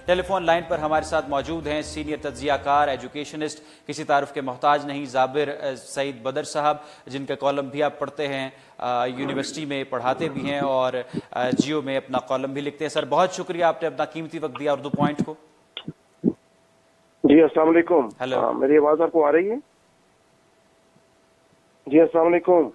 ٹیلی phone line پر ہمارے ساتھ موجود ہیں سینئر تجزیہ کار ایجوکیشنسٹ، کسی تعارف کے محتاج نہیں، زابر سعید بدر صاحب، جن کا کالم بھی آپ پڑھتے ہیں، یونیورسٹی میں پڑھاتے بھی ہیں اور جیو میں اپنا کالم بھی لکھتے ہیں۔ سر بہت شکریہ، آپ نے اپنا قیمتی وقت دیا اردو پوائنٹ کو۔ جی السلام علیکم، میری آواز آپ کو آ رہی ہے؟ جی السلام علیکم۔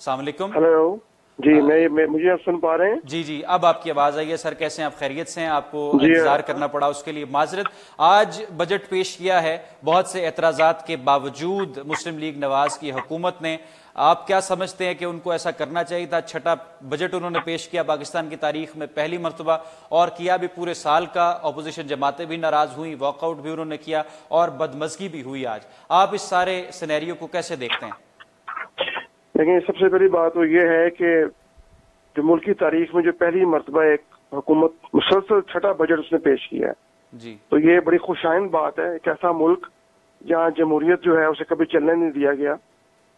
السلام علیکم۔ ہلو جی، مجھے آپ سن پا رہے ہیں؟ جی اب آپ کی آواز آئی ہے۔ سر کیسے ہیں آپ؟ خیریت سے ہیں؟ آپ کو انتظار کرنا پڑا اس کے لیے معذرت۔ آج بجٹ پیش کیا ہے، بہت سے اعتراضات کے باوجود مسلم لیگ نواز کی حکومت نے، آپ کیا سمجھتے ہیں کہ ان کو ایسا کرنا چاہیے تھا؟ چھٹا بجٹ انہوں نے پیش کیا پاکستان کی تاریخ میں پہلی مرتبہ، اور کیا بھی پورے سال کا، اپوزیشن جماعتیں بھی ناراض ہوئیں، واک آؤٹ بھی انہوں نے کیا اور بدمزگی بھی ہوئی آج۔ آپ اس سارے سینیریو کو کیسے دیکھتے ہیں؟ لیکن سب سے بڑی بات تو یہ ہے کہ جو ملک کی تاریخ میں جو پہلی مرتبہ ایک حکومت مسلسل چھٹا بجٹ اس نے پیش کیا ہے، جی تو یہ بڑی خوشائند بات ہے۔ ایک ایسا ملک جہاں جمہوریت جو ہے اسے کبھی چلنے نہیں دیا گیا،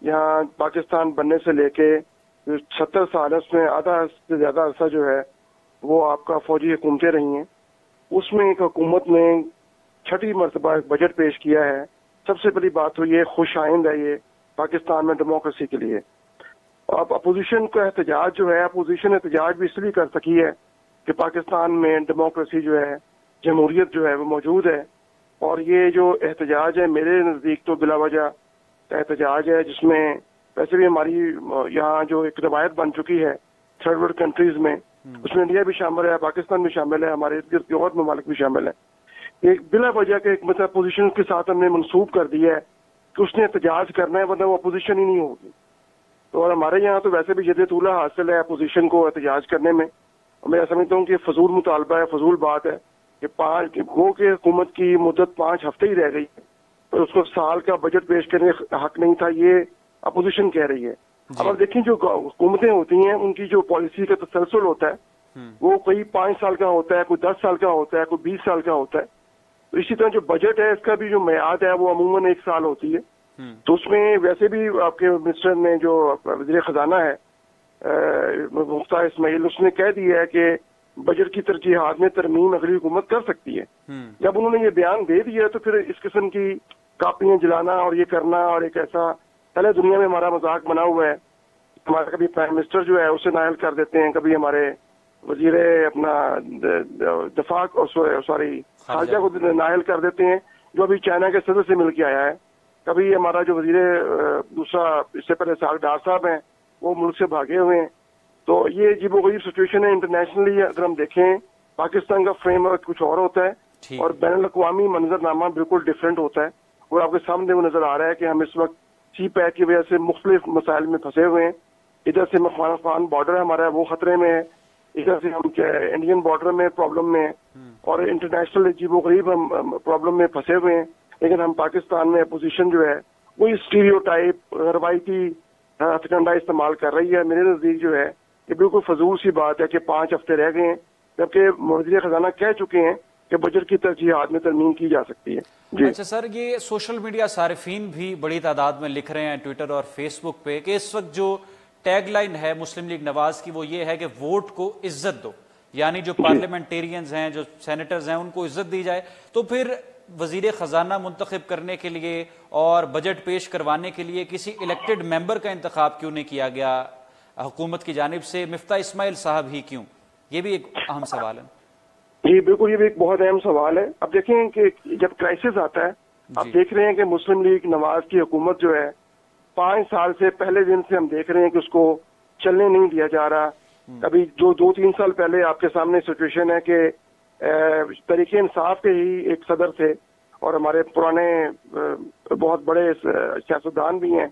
یہاں پاکستان بننے سے لے کے 70 سال اس میں آدھا سے زیادہ عرصہ جو ہے وہ آپ کا فوجی حکومتیں رہی ہیں، اس میں ایک حکومت نے چھٹی مرتبہ ایک بجٹ پیش کیا ہے۔ سب سے بڑی بات تو یہ خوش آئند ہے یہ پاکستان میں ڈیموکریسی کے لیے۔ اب اپوزیشن کا احتجاج جو ہے، اپوزیشن احتجاج بھی اس لیے کر سکی ہے کہ پاکستان میں ڈیموکریسی جو ہے، جمہوریت جو ہے وہ موجود ہے، اور یہ جو احتجاج ہے میرے نزدیک تو بلا وجہ احتجاج ہے، جس میں ویسے بھی ہماری یہاں جو ایک روایت بن چکی ہے تھرڈ ورلڈ کنٹریز میں، اس میں انڈیا بھی شامل ہے، پاکستان بھی شامل ہے، ہمارے ارد گرد کے اور ممالک بھی شامل ہیں، ایک بلا وجہ کے ایک مطلب اپوزیشن کے ساتھ ہم نے منسوب کر دیا ہے کہ اس نے احتجاج کرنا ہے ورنہ وہ اپوزیشن ہی نہیں ہوگی۔ تو اور ہمارے یہاں تو ویسے بھی جد طولہ حاصل ہے اپوزیشن کو احتجاج کرنے میں، اور میں سمجھتا ہوں کہ فضول مطالبہ ہے، فضول بات ہے کہ وہ کہ حکومت کی مدت 5 ہفتے ہی رہ گئی ہے، پر اس کو سال کا بجٹ پیش کرنے کا حق نہیں تھا، یہ اپوزیشن کہہ رہی ہے۔ اب آپ دیکھیں جو حکومتیں ہوتی ہیں ان کی جو پالیسی کا تسلسل ہوتا ہے وہ کوئی 5 سال کا ہوتا ہے، کوئی 10 سال کا ہوتا ہے، کوئی 20 سال کا ہوتا ہے، تو اسی طرح جو بجٹ ہے اس کا بھی جو میعاد ہے وہ عموماً 1 سال ہوتی ہے۔ تو اس میں ویسے بھی آپ کے منسٹر نے جو وزیر خزانہ ہے مختار اسماعیل، اس نے کہہ دیا ہے کہ بجٹ کی ترجیحات میں ترمیم اگلی حکومت کر سکتی ہے۔ جب انہوں نے یہ بیان دے دیا تو پھر اس قسم کی کاپیاں جلانا اور یہ کرنا، اور ایک ایسا پہلے دنیا میں ہمارا مذاق بنا ہوا ہے، ہمارا کبھی پرائم منسٹر جو ہے اسے نائل کر دیتے ہیں، کبھی ہمارے وزیر اپنا دفاع سوری خارجہ کو نائل کر دیتے ہیں جو ابھی چائنا کے صدر سے مل کے آیا ہے، کبھی ہمارا جو وزیر دوسرا اس سے پہلے ساگ ڈار صاحب ہیں وہ ملک سے بھاگے ہوئے ہیں۔ تو یہ عجیب و غریب سچویشن ہے۔ انٹرنیشنلی اگر ہم دیکھیں پاکستان کا فریم ورک کچھ اور ہوتا ہے اور بین الاقوامی منظرنامہ بالکل ڈفرینٹ ہوتا ہے، اور آپ کے سامنے وہ نظر آ رہا ہے کہ ہم اس وقت سی پیک کی وجہ سے مختلف مسائل میں پھنسے ہوئے ہیں۔ ادھر سے افغان بارڈر ہمارا وہ خطرے میں ہے، ادھر سے ہم انڈین بارڈر میں پرابلم میں، اور انٹرنیشنل عجیب و غریب ہم پرابلم میں پھنسے ہوئے ہیں، لیکن ہم پاکستان میں اپوزیشن جو ہے وہی اسٹیریو ٹائپ روایتی ہتھکنڈا استعمال کر رہی ہے۔ میرے نزدیک جو ہے یہ بالکل فضول سی بات ہے کہ 5 ہفتے رہ گئے ہیں جبکہ وزیر خزانہ کہہ چکے ہیں کہ بجٹ کی ترجیحات میں ترمیم کی جا سکتی ہے۔ جی اچھا سر، یہ سوشل میڈیا صارفین بھی بڑی تعداد میں لکھ رہے ہیں ٹویٹر اور فیس بک پہ کہ اس وقت جو ٹیگ لائن ہے مسلم لیگ نواز کی وہ یہ ہے کہ ووٹ کو عزت دو، یعنی جو پارلیمنٹیرینز ہیں، جو سینیٹرز ہیں، ان کو عزت دی جائے۔ تو پھر وزیر خزانہ منتخب کرنے کے لیے اور بجٹ پیش کروانے کے لیے کسی الیکٹڈ ممبر کا انتخاب کیوں نہیں کیا گیا حکومت کی جانب سے؟ مفتاح اسماعیل صاحب ہی کیوں؟ یہ بھی ایک اہم سوال ہے۔ جی بالکل، یہ بھی ایک بہت اہم سوال ہے۔ اب دیکھیں کہ جب کرائسس آتا ہے، آپ دیکھ رہے ہیں کہ مسلم لیگ نواز کی حکومت جو ہے 5 سال سے پہلے دن سے ہم دیکھ رہے ہیں کہ اس کو چلنے نہیں دیا جا رہا۔ ابھی جو 2-3 سال پہلے آپ کے سامنے سچویشن ہے کہ تحریک انصاف کے ہی ایک صدر تھے اور ہمارے پرانے بہت بڑے سیاستدان بھی ہیں،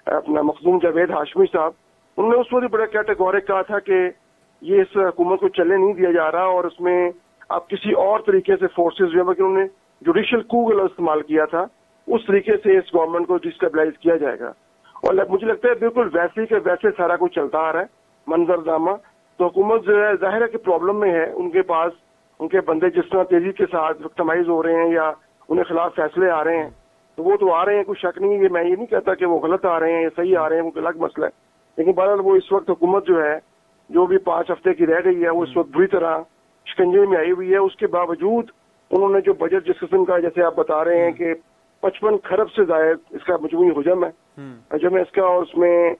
اپنا مخدوم جاوید ہاشمی صاحب، انہوں نے اس وقت بڑا کیٹیگورک کہا تھا کہ یہ اس حکومت کو چلنے نہیں دیا جا رہا، اور اس میں آپ کسی اور طریقے سے فورسز جو ہے انہوں نے جوڈیشل کو کا استعمال کیا تھا، اس طریقے سے اس گورنمنٹ کو ڈسٹیبلائز کیا جائے گا، اور مجھے لگتا ہے بالکل ویسے کہ ویسے سارا کچھ چلتا آ رہا ہے منظرنامہ۔ تو حکومت جو ہے ظاہر ہے کہ پرابلم میں ہے، ان کے پاس ان کے بندے جس طرح تیزی کے ساتھ وکٹمائز ہو رہے ہیں یا انہیں خلاف فیصلے آ رہے ہیں تو وہ تو آ رہے ہیں، کوئی شک نہیں ہے، میں یہ نہیں کہتا کہ وہ غلط آ رہے ہیں یا صحیح آ رہے ہیں، وہ الگ مسئلہ ہے، لیکن بہرحال وہ اس وقت حکومت جو ہے جو بھی 5 ہفتے کی رہ گئی ہے وہ اس وقت بری طرح شکنجے میں آئی ہوئی ہے. اس کے باوجود انہوں نے جو بجٹ جس قسم کا جیسے آپ بتا رہے ہیں کہ 55 کھرب سے زائد اس کا مجموعی حجم ہے اس کا, اور اس میں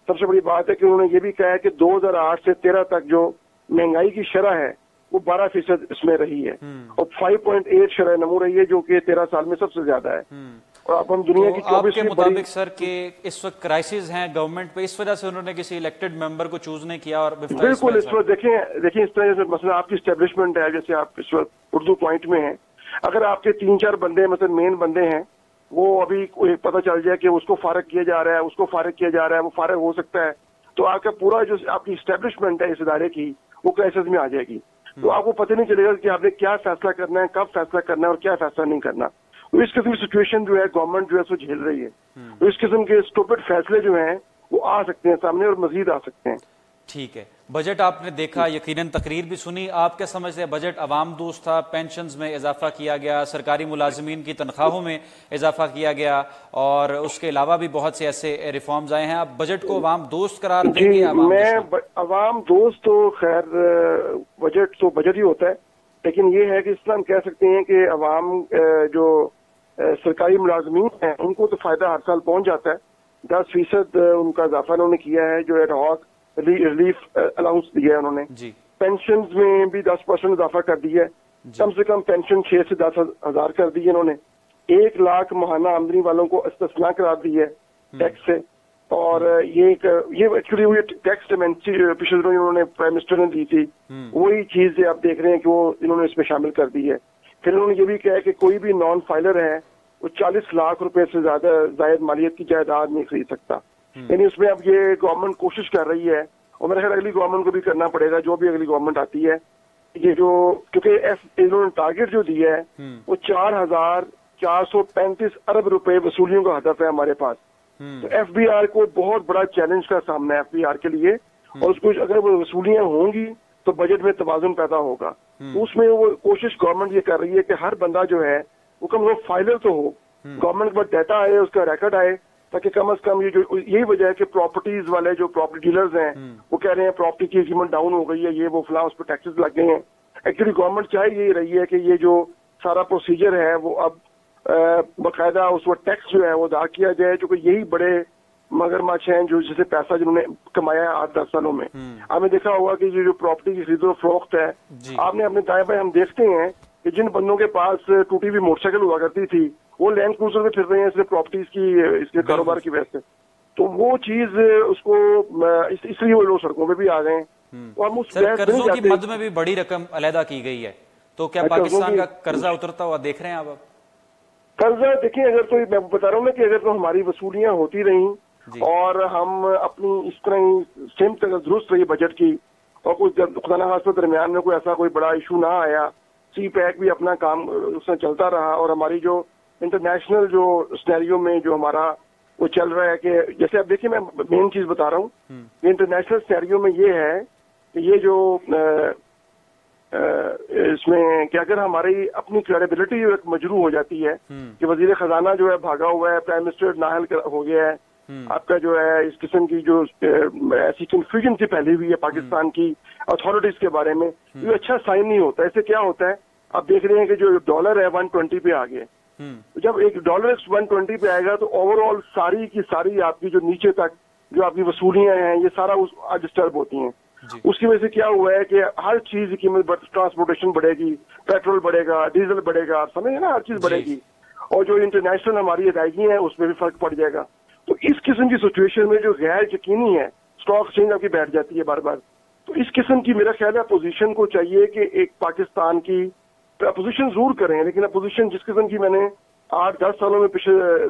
سب سے بڑی بات ہے کہ انہوں نے یہ بھی کہا ہے کہ 2008 سے 13 تک جو مہنگائی کی شرح ہے وہ 12% اس میں رہی ہے, اور 5.8 شرح نمو رہی ہے جو کہ 13 سال میں سب سے زیادہ ہے. اور اب ہم دنیا کی 24 کے مطابق سر کہ اس وقت کرائسس ہیں گورنمنٹ پہ, اس وجہ سے انہوں نے کسی الیکٹڈ ممبر کو چوز نہیں کیا. اور بالکل اس وقت دیکھیں اس طرح سے مثلا آپ کی اسٹیبلشمنٹ ہے, جیسے آپ اس وقت اردو پوائنٹ میں ہیں, اگر آپ کے 3-4 بندے مثلا مین بندے ہیں وہ ابھی پتہ چل جائے کہ اس کو فارغ کیا جا رہا ہے, اس کو فارغ کیا جا رہا ہے, وہ فارغ ہو سکتا ہے, تو آپ کا پورا جو آپ کی اسٹیبلشمنٹ ہے اس ادارے کی وہ کرائسس میں آ جائے گی. تو آپ کو پتہ نہیں چلے گا کہ آپ نے کیا فیصلہ کرنا ہے, کب فیصلہ کرنا ہے اور کیا فیصلہ نہیں کرنا. تو اس قسم کی سچویشن جو ہے گورنمنٹ جو ہے سو جھیل رہی ہے. تو اس قسم کے اسٹوپڈ فیصلے جو ہیں وہ آ سکتے ہیں سامنے اور مزید آ سکتے ہیں. ٹھیک ہے, بجٹ آپ نے دیکھا, یقیناً تقریر بھی سنی, آپ کیا سمجھتے ہیں بجٹ عوام دوست تھا؟ پینشنز میں اضافہ کیا گیا, سرکاری ملازمین کی تنخواہوں میں اضافہ کیا گیا, اور اس کے علاوہ بھی بہت سے ایسے ریفارمز آئے ہیں. آپ بجٹ کو عوام دوست قرار دیں گے؟ عوام دوست تو خیر بجٹ تو بجٹ ہی ہوتا ہے, لیکن یہ ہے کہ اس طرح ہم کہہ سکتے ہیں کہ عوام جو سرکاری ملازمین ہیں ان کو تو فائدہ ہر سال پہنچ جاتا ہے. 10% ان کا اضافہ انہوں نے کیا ہے, جو ایڈ ہاک ریلیف الاؤنس دیا ہے انہوں نے. پینشنز میں بھی 10% اضافہ کر دیا ہے, کم سے کم پینشن 6 سے 10 ہزار کر دی ہے انہوں نے. 1 لاکھ ماہانہ آمدنی والوں کو استثناء قرار دی ہے ٹیکس سے, اور یہ ایکچولی وہ ٹیکس پچھلے دنوں انہوں نے پرائم منسٹر نے دی تھی, وہی چیز آپ دیکھ رہے ہیں کہ وہ انہوں نے اس میں شامل کر دی ہے. پھر انہوں نے یہ بھی کہا کہ کوئی بھی نان فائلر ہے وہ 40 لاکھ روپے سے زائد مالیت کی جائیداد نہیں خرید سکتا. یعنی اس میں اب یہ گورنمنٹ کوشش کر رہی ہے, اور میرے خیال اگلی گورنمنٹ کو بھی کرنا پڑے گا, جو بھی اگلی گورنمنٹ آتی ہے, یہ جو کیونکہ انہوں نے ٹارگیٹ جو دیا ہے وہ 4,435 ارب روپے وصولیوں کا ہدف ہے ہمارے پاس. تو ایف بی آر کو بہت بڑا چیلنج کا سامنا ہے ایف بی آر کے لیے, اور اس کو اگر وہ وصولیاں ہوں گی تو بجٹ میں توازن پیدا ہوگا. تو اس میں وہ کوشش گورنمنٹ یہ کر رہی ہے کہ ہر بندہ جو ہے وہ کم از کم فائلر تو ہو, گورنمنٹ کے پاس ڈیٹا آئے, اس کا ریکارڈ آئے, تاکہ کم از کم یہی وجہ ہے کہ پراپرٹیز والے جو پراپرٹی ڈیلرز ہیں وہ کہہ رہے ہیں پراپرٹی کی قیمت ڈاؤن ہو گئی ہے, یہ وہ فلاں, اس پہ ٹیکسز لگ گئے ہیں. ایکچولی گورنمنٹ چاہے یہی رہی ہے کہ یہ جو سارا پروسیجر ہے وہ اب باقاعدہ اس وقت ٹیکس جو ہے وہ ادا کیا جائے, چونکہ یہی بڑے مگرمچھ ہیں جو جسے پیسہ جنہوں نے کمایا ہے 8-10 سالوں میں. آپ نے دیکھا ہوگا کہ یہ جو پراپرٹی کی خرید و فروخت ہے, آپ نے اپنے دائیں بائیں ہم دیکھتے ہیں کہ جن بندوں کے پاس ٹوٹی ہوئی موٹر سائیکل ہوا کرتی تھی وہ لینڈ کروزر میں پھر رہے ہیں اس لیے پراپرٹیز کی اس کے کاروبار کی وجہ سے. تو وہ چیز اس کو اس لیے وہ لوگ سڑکوں پہ بھی آ گئے ہیں. قرضوں کی مد میں بھی بڑی رقم علیحدہ کی گئی ہے, تو کیا پاکستان کا قرضہ اترتا ہوا دیکھ رہے ہیں آپ؟ قرضہ دیکھیں, اگر تو میں بتا رہا ہوں نا کہ اگر تو ہماری وصولیاں ہوتی رہیں اور ہم اپنی اس طرح ہی سمت درست رہی بجٹ کی, اور کوئی خدا نخواستہ درمیان میں کوئی ایسا کوئی بڑا ایشو نہ آیا, سی پیک بھی اپنا کام اس میں چلتا رہا, اور ہماری جو انٹرنیشنل جو سینیریو میں جو ہمارا وہ چل رہا ہے کہ جیسے اب دیکھیں میں مین چیز بتا رہا ہوں کہ انٹرنیشنل سینیریو میں یہ ہے کہ یہ جو اس میں کہ اگر ہماری اپنی کریڈیبلٹی مجروح ہو جاتی ہے کہ وزیر خزانہ جو ہے بھاگا ہوا ہے, پرائم منسٹر نااہل ہو گیا ہے, آپ کا جو ہے اس قسم کی جو ایسی کنفیوژن سی پھیلی ہوئی ہے پاکستان کی اتھارٹیز کے بارے میں, یہ اچھا سائن نہیں ہوتا. اس سے کیا ہوتا ہے, آپ دیکھ رہے ہیں کہ جو ڈالر ہے 120 پہ آ گیا. جب ایک ڈالر 120 پہ آئے گا تو اوور آل ساری کی ساری آپ کی جو نیچے تک جو آپ کی وصولیاں ہیں یہ سارا ڈسٹرب ہوتی ہیں. اس کی وجہ سے کیا ہوا ہے کہ ہر چیز کی قیمت, ٹرانسپورٹیشن بڑھے گی, پیٹرول بڑھے گا, ڈیزل بڑھے گا, آپ سمجھے نا, ہر چیز بڑھے گی, اور جو انٹرنیشنل ہماری ادائیگی ہیں اس میں بھی فرق پڑ جائے گا. تو اس قسم کی سچویشن میں جو غیر یقینی ہے اسٹاک ایکسچینج آپ کی بیٹھ جاتی ہے بار بار. تو اس قسم کی میرا خیال ہے اپوزیشن کو چاہیے کہ ایک پاکستان کی اپوزیشن ضرور کریں, لیکن اپوزیشن جس قسم کی میں نے 8-10 سالوں میں پچھلے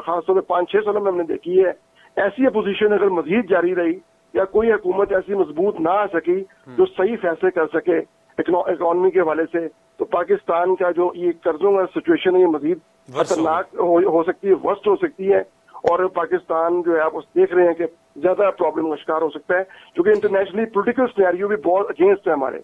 خاص طور پہ 5-6 سالوں میں ہم نے دیکھی ہے, ایسی اپوزیشن اگر مزید جاری رہی یا کوئی حکومت ایسی مضبوط نہ آ سکی جو صحیح فیصلے کر سکے اکانومی کے حوالے سے, تو پاکستان کا جو یہ قرضوں کا سچویشن ہے یہ مزید خطرناک ہو سکتی ہے, ورسٹ ہو سکتی ہے, اور پاکستان جو ہے آپ دیکھ رہے ہیں کہ زیادہ پرابلم کا شکار ہو سکتا ہے, کیونکہ انٹرنیشنلی پولیٹیکل سینیریو بھی بہت اگینسٹ ہے ہمارے.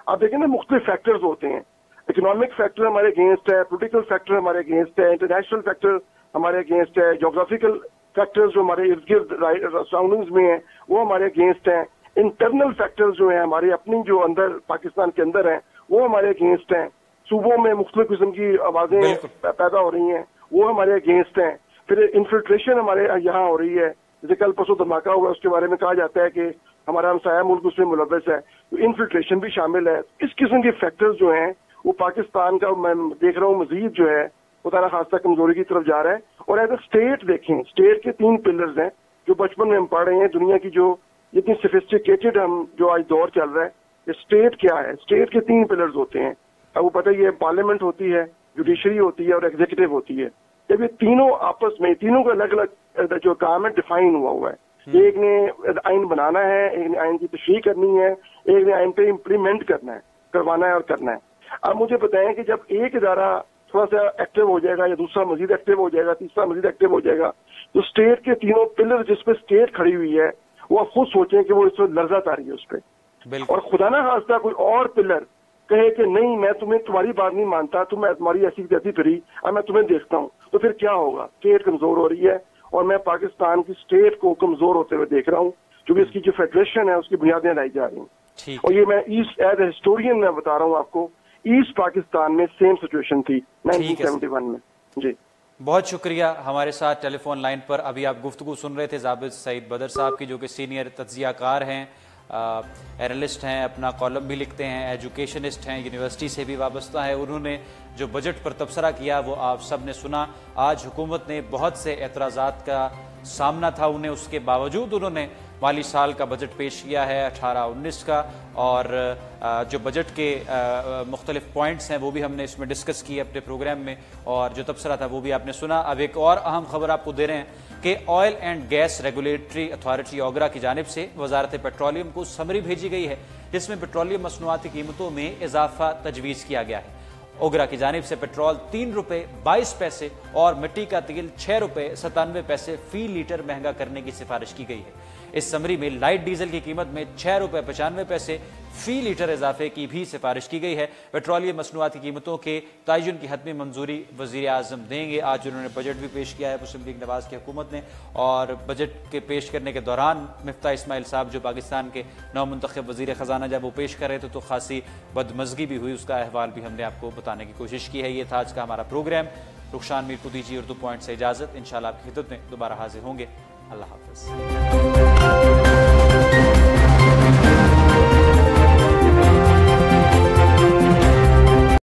آپ دیکھیں نا مختلف فیکٹرز ہوتے ہیں, اکنامک فیکٹر ہمارے اگینسٹ ہے, پولیٹیکل فیکٹر ہمارے اگینسٹ ہے, انٹرنیشنل فیکٹر ہمارے اگینسٹ ہے, جغرافیکل فیکٹرز جو ہمارے ارد گرد سراؤنڈنگز میں ہیں وہ ہمارے اگینسٹ ہیں, انٹرنل فیکٹرز جو ہیں ہمارے اپنی جو اندر پاکستان کے اندر ہیں وہ ہمارے اگینسٹ ہیں. صوبوں میں مختلف قسم کی آوازیں پیدا ہو رہی ہیں, وہ ہمارے اگینسٹ ہیں. پھر انفلٹریشن ہمارے یہاں ہو رہی ہے, جیسے کل پرسوں دھماکہ ہوا, اس کے بارے میں کہا جاتا ہے کہ ہمارا ہمسایہ ملک اس میں ملوث ہے. تو انفلٹریشن بھی شامل ہے. اس قسم کے فیکٹرز جو ہیں وہ پاکستان کا میں دیکھ رہا ہوں مزید جو ہے وہ تعالیٰ خاصہ کمزوری کی طرف جا رہا ہے. اور ایز اے اسٹیٹ دیکھیں, اسٹیٹ کے 3 پلرز ہیں جو بچپن میں ہم پڑھ رہے ہیں. دنیا کی جو اتنی سفسٹیکیٹڈ ہم جو آج دور چل رہا ہے, اسٹیٹ کیا ہے؟ اسٹیٹ کے 3 پلرز ہوتے ہیں. اب وہ پتہ یہ پارلیمنٹ ہوتی ہے, جوڈیشری ہوتی ہے اور ایگزیکٹو ہوتی ہے. جب یہ تینوں آپس میں, تینوں کا الگ الگ جو کام ہے ڈیفائن ہوا ہے. ایک نے آئین بنانا ہے, ایک نے آئین کی تشریح کرنی ہے, ایک نے آئین پہ امپلیمنٹ کرنا ہے, کروانا ہے اور کرنا ہے. اب مجھے بتائیں کہ جب ایک ادارہ تھوڑا سا ایکٹیو ہو جائے گا یا دوسرا مزید ایکٹیو ہو جائے گا, تیسرا مزید ایکٹیو ہو جائے گا, تو اسٹیٹ کے تینوں پلر جس پہ اسٹیٹ کھڑی ہوئی ہے وہ آپ خود سوچیں کہ وہ اس وقت لرزہ تاری ہے اس پہ. اور خدا نہ خواستہ کوئی اور پلر کہے کہ نہیں میں تمہاری بات نہیں مانتا, تمہاری ایسی جیسی پھری, اب میں تمہیں دیکھتا ہوں, تو پھر کیا ہوگا؟ اسٹیٹ کمزور ہو رہی ہے. اور میں پاکستان کی اسٹیٹ کو کمزور ہوتے ہوئے دیکھ رہا ہوں, کیونکہ اس کی جو فیڈریشن ہے اس کی بنیادیں لائی جا رہی ہیں. اور یہ میں ایسٹ ایز اے ہسٹورین میں بتا رہا ہوں آپ کو, ایسٹ پاکستان میں سیم سچویشن تھی 1971 میں. جی بہت شکریہ. ہمارے ساتھ ٹیلی فون لائن پر ابھی آپ گفتگو سن رہے تھے ضابط سعید بدر صاحب کی, جو کہ سینئر تجزیہ کار ہیں, اینالسٹ ہیں, اپنا کالم بھی لکھتے ہیں, ایجوکیشنسٹ ہیں, یونیورسٹی سے بھی وابستہ ہے. انہوں نے جو بجٹ پر تبصرہ کیا وہ آپ سب نے سنا. آج حکومت نے بہت سے اعتراضات کا سامنا تھا انہیں, اس کے باوجود انہوں نے مالی سال کا بجٹ پیش کیا ہے 18-19 کا, اور جو بجٹ کے مختلف پوائنٹس ہیں وہ بھی ہم نے اس میں ڈسکس کیے اپنے پروگرام میں, اور جو تبصرہ تھا وہ بھی آپ نے سنا. اب ایک اور اہم خبر آپ کو دے رہے ہیں کہ oil and gas regulatory authority OGRA کی جانب سے وزارت پیٹرولیم کو سمری بھیجی گئی ہے, جس میں پیٹرولیم مصنوعات کی قیمتوں میں اضافہ تجویز کیا گیا ہے. اوگرا کی جانب سے پیٹرول 3 روپے 22 پیسے اور مٹی کا تیل 6 روپے 97 پیسے فی لیٹر مہنگا کرنے کی سفارش کی گئی ہے. اس سمری میں لائٹ ڈیزل کی قیمت میں 6 روپے 95 پیسے فی لیٹر اضافے کی بھی سفارش کی گئی ہے. پیٹرولیم مصنوعات کی قیمتوں کے تعین کی حتمی منظوری وزیر اعظم دیں گے. آج انہوں نے بجٹ بھی پیش کیا ہے مسلم لیگ نواز کی حکومت نے, اور بجٹ کے پیش کرنے کے دوران مفتاح اسماعیل صاحب جو پاکستان کے نو منتخب وزیر خزانہ جب وہ پیش کر رہے تھے تو خاصی بدمزگی بھی ہوئی, اس کا احوال بھی ہم نے آپ کو بتانے کی کوشش کی ہے. یہ تھا آج کا ہمارا پروگرام. رخشان میر کو دیجیے اردو پوائنٹ سے اجازت. انشاءاللہ آپ کی خدمت میں دوبارہ حاضر ہوں گے. اللہ حافظ.